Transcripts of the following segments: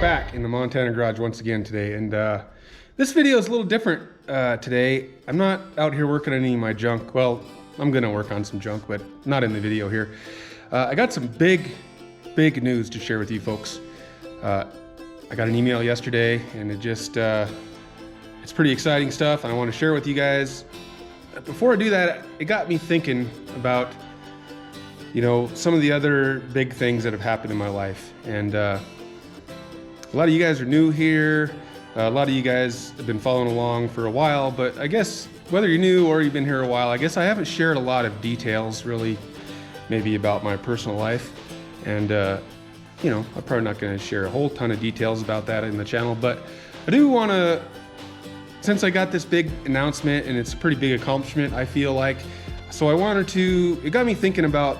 back in the Montana garage once again today, and this video is a little different today. I'm not out here working on any of my junk. Well, I'm gonna work on some junk, but not in the video here. I got some big news to share with you folks. I got an email yesterday, and it's pretty exciting stuff, and I want to share it with you guys. Before I do that, it got me thinking about, you know, some of the other big things that have happened in my life. And a lot of you guys are new here. A lot of you guys have been following along for a while, but I guess whether you're new or you've been here a while, I guess I haven't shared a lot of details really, maybe about my personal life. And you know, I'm probably not going to share a whole ton of details about that in the channel, but I do want to, since I got this big announcement and it's a pretty big accomplishment, I feel like, so I wanted to, it got me thinking about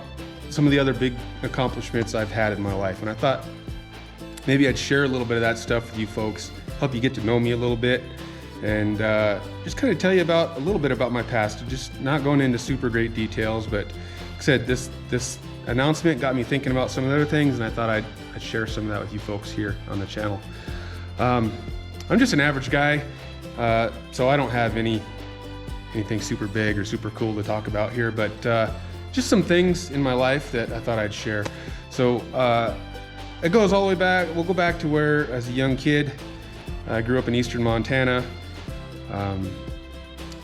some of the other big accomplishments I've had in my life. And I thought maybe I'd share a little bit of that stuff with you folks, help you get to know me a little bit, and just kind of tell you about a little bit about my past. Just not going into super great details, but like I said, this announcement got me thinking about some of the other things, and I thought I'd share some of that with you folks here on the channel. I'm just an average guy, so I don't have anything super big or super cool to talk about here, but just some things in my life that I thought I'd share. So it goes all the way back. We'll go back to where, as a young kid, I grew up in eastern Montana.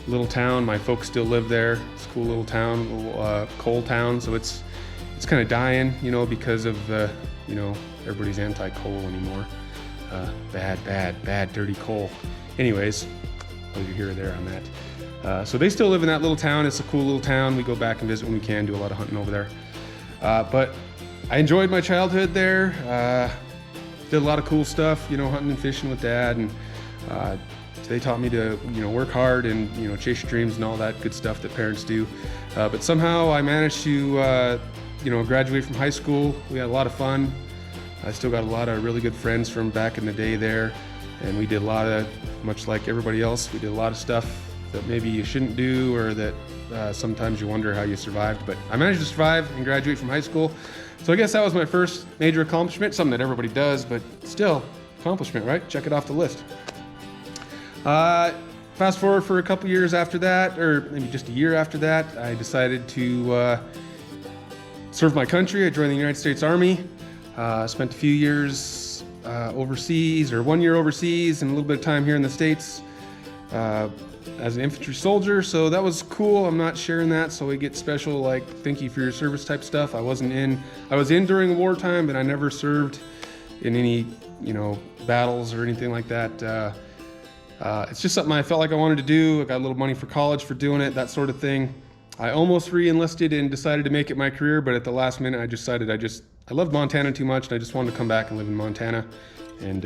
Little town. My folks still live there. It's a cool little town, little coal town. So it's kind of dying, you know, because of you know, everybody's anti-coal anymore. Bad, dirty coal. Anyways, whether you're here or there on that. So they still live in that little town. It's a cool little town. We go back and visit when we can, do a lot of hunting over there. But I enjoyed my childhood there. Did a lot of cool stuff, you know, hunting and fishing with Dad, and they taught me to, you know, work hard and, you know, chase your dreams and all that good stuff that parents do. But somehow I managed to, you know, graduate from high school. We had a lot of fun. I still got a lot of really good friends from back in the day there, and we did a lot of, much like everybody else, we did a lot of stuff that maybe you shouldn't do, or that sometimes you wonder how you survived. But I managed to survive and graduate from high school. So I guess that was my first major accomplishment, something that everybody does, but still, accomplishment, right? Check it off the list. Fast forward for a couple years after that, or maybe just a year after that, I decided to serve my country. I joined the United States Army. Spent a few years overseas, or 1 year overseas, and a little bit of time here in the States as an infantry soldier. So that was cool. I'm not sharing that, so we get special, like, thank you for your service type stuff. I was in during wartime, but I never served in any, you know, battles or anything like that. It's just something I felt like I wanted to do. I got a little money for college for doing it, that sort of thing. I almost re-enlisted and decided to make it my career, but at the last minute I decided I loved Montana too much, and I just wanted to come back and live in Montana and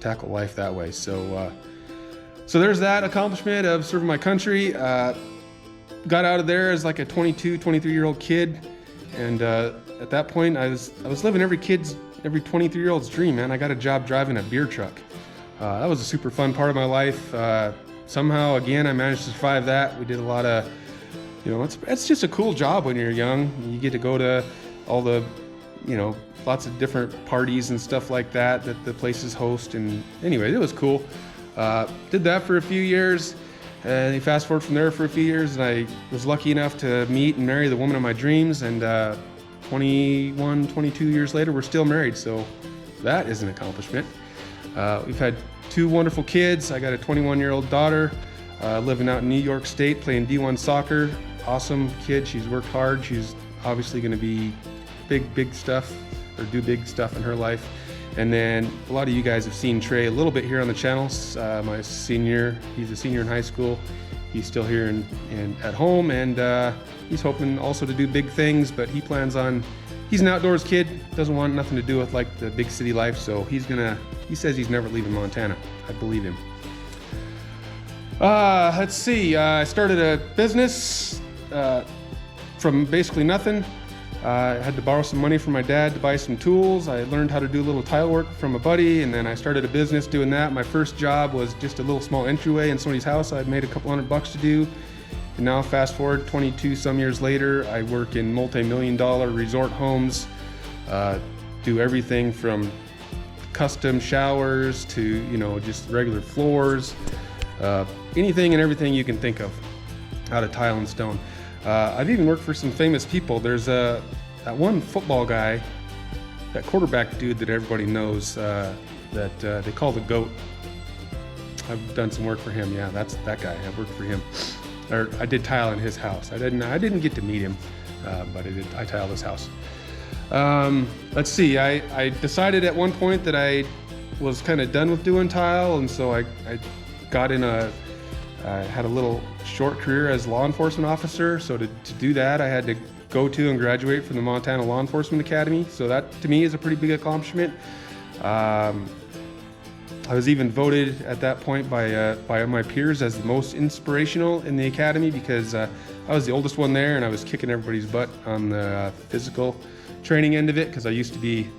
tackle life that way. So there's that accomplishment of serving my country. Got out of there as like a 22, 23-year-old kid, and at that point I was living every 23-year-old's dream, man. I got a job driving a beer truck. That was a super fun part of my life. Somehow, again, I managed to survive that. We did a lot of, you know, it's just a cool job when you're young. You get to go to all the, you know, lots of different parties and stuff like that the places host. And anyway, it was cool. Did that for a few years, and you fast forward from there for a few years, and I was lucky enough to meet and marry the woman of my dreams, and 21, 22 years later, we're still married, so that is an accomplishment. We've had 2 wonderful kids. I got a 21-year-old daughter living out in New York State playing D1 soccer. Awesome kid. She's worked hard. She's obviously going to be big stuff, or do big stuff in her life. And then a lot of you guys have seen Trey a little bit here on the channel. My senior, he's a senior in high school. He's still here and at home, and he's hoping also to do big things, but he plans on, he's an outdoors kid, doesn't want nothing to do with like the big city life, so he says he's never leaving Montana. I believe him. Let's see, I started a business from basically nothing. I had to borrow some money from my dad to buy some tools. I learned how to do a little tile work from a buddy, and then I started a business doing that. My first job was just a little small entryway in somebody's house. I'd made a couple $100 to do. And now fast forward 22 some years later, I work in multi-million-dollar resort homes, do everything from custom showers to, you know, just regular floors, anything and everything you can think of out of tile and stone. I've even worked for some famous people. There's that one football guy, that quarterback dude that everybody knows, that they call the GOAT. I've done some work for him. Yeah, that's that guy. I worked for him. Or I did tile in his house. I didn't get to meet him, but I tiled his house. Let's see. I decided at one point that I was kind of done with doing tile, and so I got in I had a little short career as law enforcement officer. So to do that, I had to go to and graduate from the Montana Law Enforcement Academy. So that to me is a pretty big accomplishment. I was even voted at that point by my peers as the most inspirational in the academy, because I was the oldest one there and I was kicking everybody's butt on the physical training end of it, because I used to be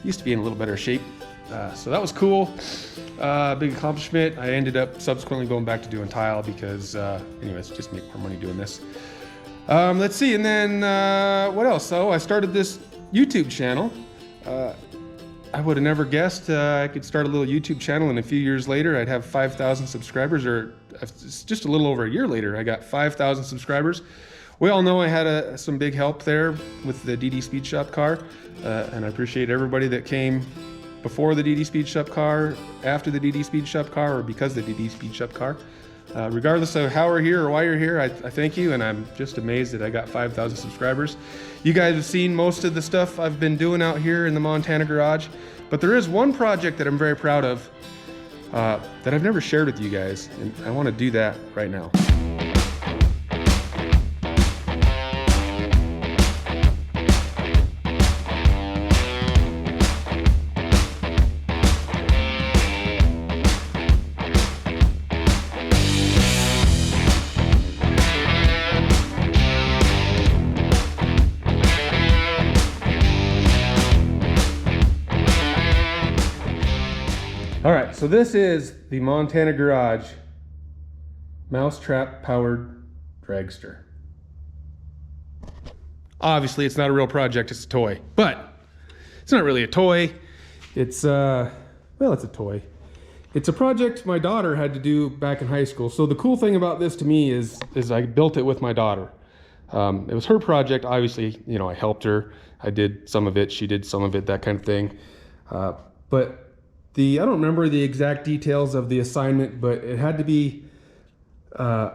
in a little better shape. So that was cool. Big accomplishment. I ended up subsequently going back to doing tile because, anyways, just make more money doing this. Let's see, and then what else? So I started this YouTube channel. I would have never guessed I could start a little YouTube channel, and a few years later I'd have 5,000 subscribers, or just a little over a year later I got 5,000 subscribers. We all know I had some big help there with the DD Speed Shop car, and I appreciate everybody that came before the DD Speed Shop car, after the DD Speed Shop car, or because of the DD Speed Shop car. Regardless of how we're here or why you're here, I thank you, and I'm just amazed that I got 5,000 subscribers. You guys have seen most of the stuff I've been doing out here in the Montana garage, but there is one project that I'm very proud of that I've never shared with you guys, and I want to do that right now. All right, so this is the Montana Garage mousetrap powered dragster. Obviously, it's not a real project, it's a toy, but it's not really a toy. It's, well, it's a toy. It's a project my daughter had to do back in high school. So the cool thing about this to me is I built it with my daughter. It was her project, obviously, you know, I helped her. I did some of it, she did some of it, that kind of thing. But I don't remember the exact details of the assignment, but it had to be a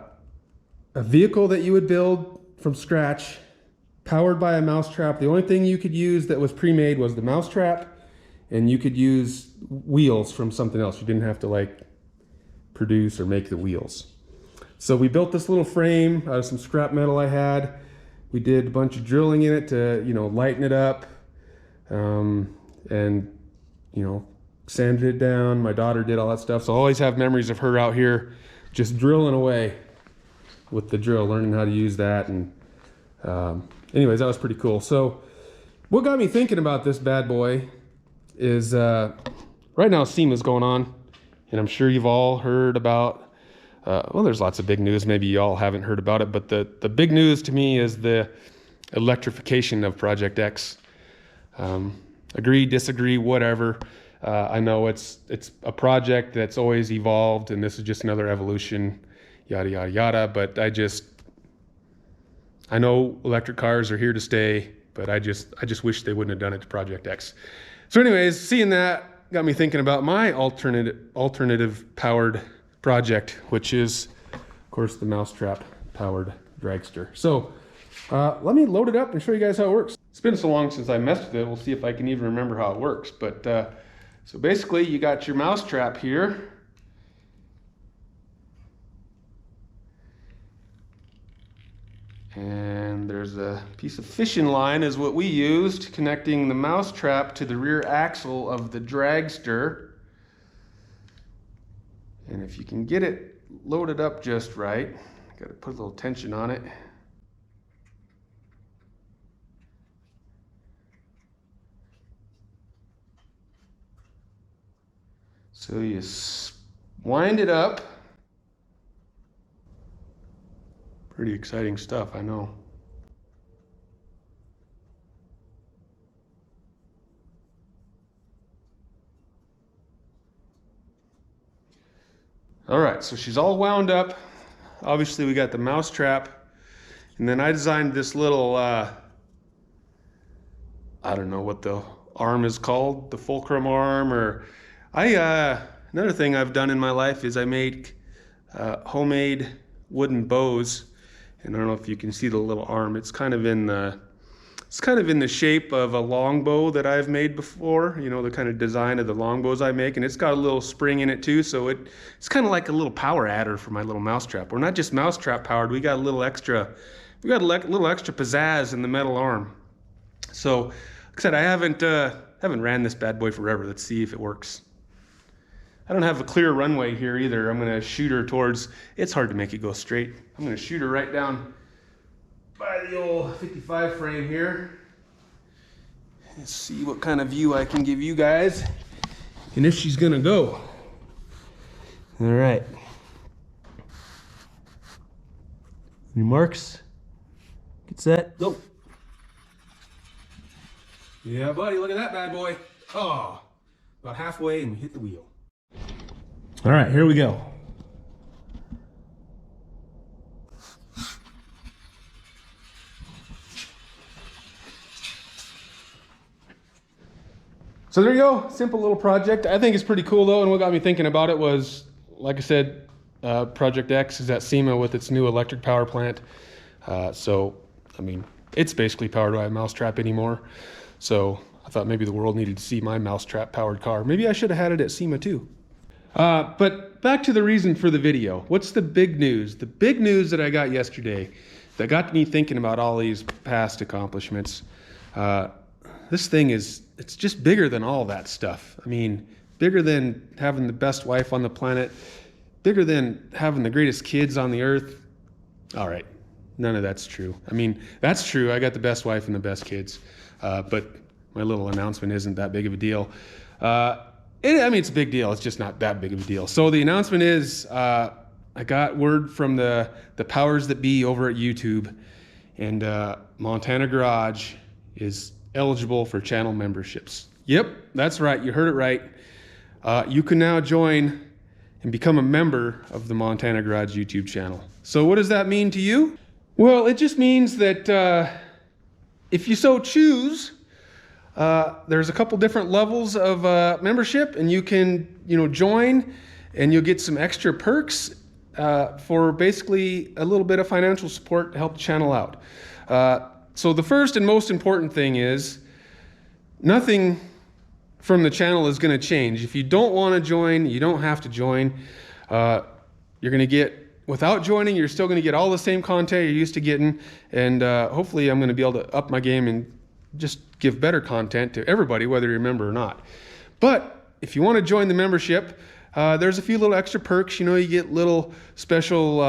vehicle that you would build from scratch, powered by a mousetrap. The only thing you could use that was pre-made was the mousetrap, and you could use wheels from something else. You didn't have to like produce or make the wheels. So we built this little frame out of some scrap metal I had. We did a bunch of drilling in it to, you know, lighten it up, and, you know, sanded it down. My daughter did all that stuff. So I always have memories of her out here just drilling away with the drill, learning how to use that. And anyways, that was pretty cool. So what got me thinking about this bad boy is right now SEMA's going on, and I'm sure you've all heard about, well, there's lots of big news. Maybe you all haven't heard about it, but the big news to me is the electrification of Project X. Agree, disagree, whatever. I know it's a project that's always evolved, and this is just another evolution, yada, yada, yada. But I know electric cars are here to stay, but I just wish they wouldn't have done it to Project X. So anyways, seeing that got me thinking about my alternative powered project, which is, of course, the mousetrap powered dragster. So let me load it up and show you guys how it works. It's been so long since I messed with it, we'll see if I can even remember how it works. But so basically, you got your mousetrap here. And there's a piece of fishing line is what we used, connecting the mousetrap to the rear axle of the dragster. And if you can get it loaded up just right, got to put a little tension on it. So you wind it up. Pretty exciting stuff, I know. All right, so she's all wound up. Obviously we got the mouse trap, and then I designed this little, I don't know what the arm is called, the fulcrum arm, or another thing I've done in my life is I make homemade wooden bows, and I don't know if you can see the little arm. It's kind of in the shape of a longbow that I've made before, you know, the kind of design of the longbows I make, and it's got a little spring in it too, so it's kind of like a little power adder for my little mousetrap. We're not just mousetrap powered, we got a little extra pizzazz in the metal arm. So, like I said, I haven't ran this bad boy forever. Let's see if it works. I don't have a clear runway here either. I'm gonna shoot her towards, it's hard to make it go straight. I'm gonna shoot her right down by the old 55 frame here. Let's see what kind of view I can give you guys and if she's gonna go. All right. Any marks? Get set, go. Yeah, buddy, look at that bad boy. Oh, about halfway and we hit the wheel. All right, here we go. So there you go, simple little project. I think it's pretty cool though, and what got me thinking about it was, like I said, Project X is at SEMA with its new electric power plant. So, I mean, it's basically powered by a mousetrap anymore. So I thought maybe the world needed to see my mousetrap powered car. Maybe I should have had it at SEMA too. But back to the reason for the video. What's the big news? The big news that I got yesterday that got me thinking about all these past accomplishments. This thing it's just bigger than all that stuff. I mean, bigger than having the best wife on the planet, bigger than having the greatest kids on the earth. All right, none of that's true. I mean, that's true. I got the best wife and the best kids, but my little announcement isn't that big of a deal. I mean, it's a big deal. It's just not that big of a deal. So the announcement is, I got word from the powers that be over at YouTube, and Montana Garage is eligible for channel memberships. Yep, that's right. You heard it right. You can now join and become a member of the Montana Garage YouTube channel. So what does that mean to you? Well, it just means that if you so choose, there's a couple different levels of membership, and you can, join, and you'll get some extra perks for basically a little bit of financial support to help the channel out. So the first and most important thing is nothing from the channel is going to change. If you don't want to join, you don't have to join. You're going to get, without joining, you're still going to get all the same content you're used to getting, and hopefully I'm going to be able to up my game and just give better content to everybody, whether you're a member or not. But if you want to join the membership, there's a few little extra perks. You get little special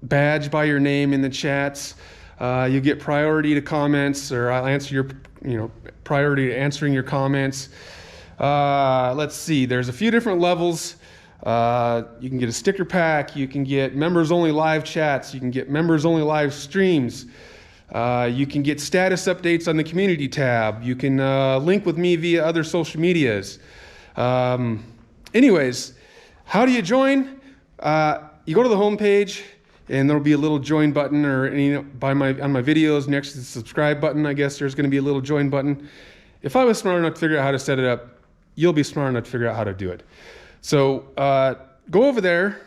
badge by your name in the chats. You get priority to comments, or I'll answer your, priority to answering your comments. Let's see, there's a few different levels. You can get a sticker pack. You can get members only live chats. You can get members only live streams. You can get status updates on the community tab. You can link with me via other social medias. Anyways, how do you join? You go to the home page, and there'll be a little join button, or on my videos next to the subscribe button, I guess there's going to be a little join button. If I was smart enough to figure out how to set it up, you'll be smart enough to figure out how to do it. So go over there,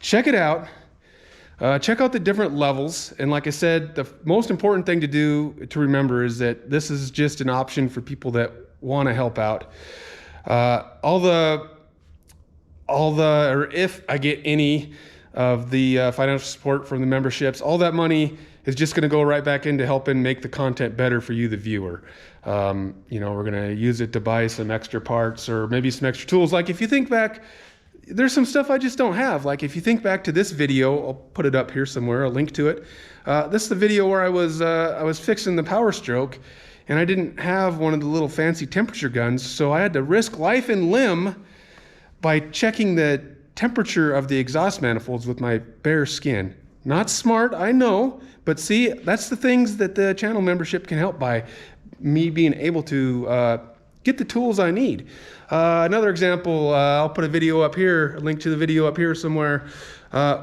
check it out. Check out the different levels, and like I said, the most important thing to remember is that this is just an option for people that want to help out. Or if I get any of the financial support from the memberships, all that money is just going to go right back into helping make the content better for you, the viewer. We're going to use it to buy some extra parts or maybe some extra tools. Like if you think back, there's some stuff I just don't have. Like if you think back to this video, I'll put it up here somewhere, a link to it. This is the video where I was fixing the Power Stroke, and I didn't have one of the little fancy temperature guns, so I had to risk life and limb by checking the temperature of the exhaust manifolds with my bare skin. Not smart, I know, but see, that's the things that the channel membership can help by me being able to get the tools I need. Another example, I'll put a video up here, a link to the video up here somewhere.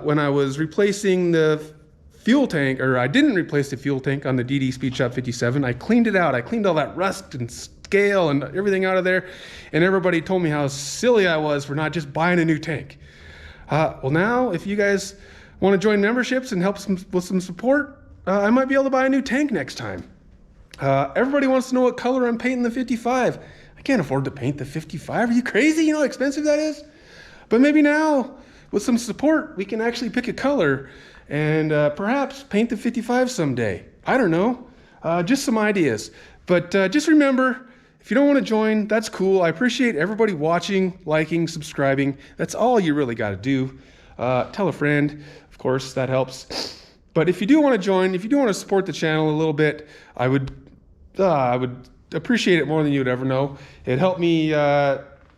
When I was replacing the fuel tank, or I didn't replace the fuel tank on the DD Speed Shop 57, I cleaned it out. I cleaned all that rust and scale and everything out of there, and everybody told me how silly I was for not just buying a new tank. Well, now, if you guys want to join memberships and help with some support, I might be able to buy a new tank next time. Everybody wants to know what color I'm painting the 55. I can't afford to paint the 55. Are you crazy? You know how expensive that is? But maybe now, with some support, we can actually pick a color and perhaps paint the 55 someday. I don't know. Just some ideas. But just remember, if you don't want to join, that's cool. I appreciate everybody watching, liking, subscribing. That's all you really got to do. Tell a friend. Of course, that helps. But if you do want to join, if you do want to support the channel a little bit, I would appreciate it more than you would ever know. It'd help me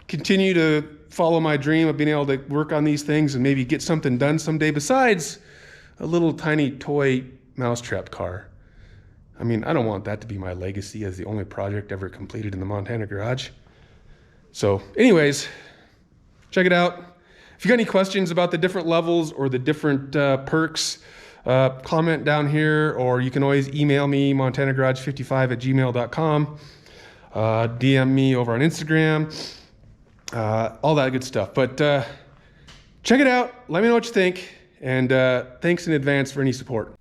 continue to follow my dream of being able to work on these things and maybe get something done someday besides a little tiny toy mousetrap car. I mean, I don't want that to be my legacy as the only project ever completed in the Montana garage. So anyways, check it out. If you got any questions about the different levels or the different perks, comment down here, or you can always email me, montanagarage55@gmail.com. DM me over on Instagram, all that good stuff. But check it out. Let me know what you think. And thanks in advance for any support.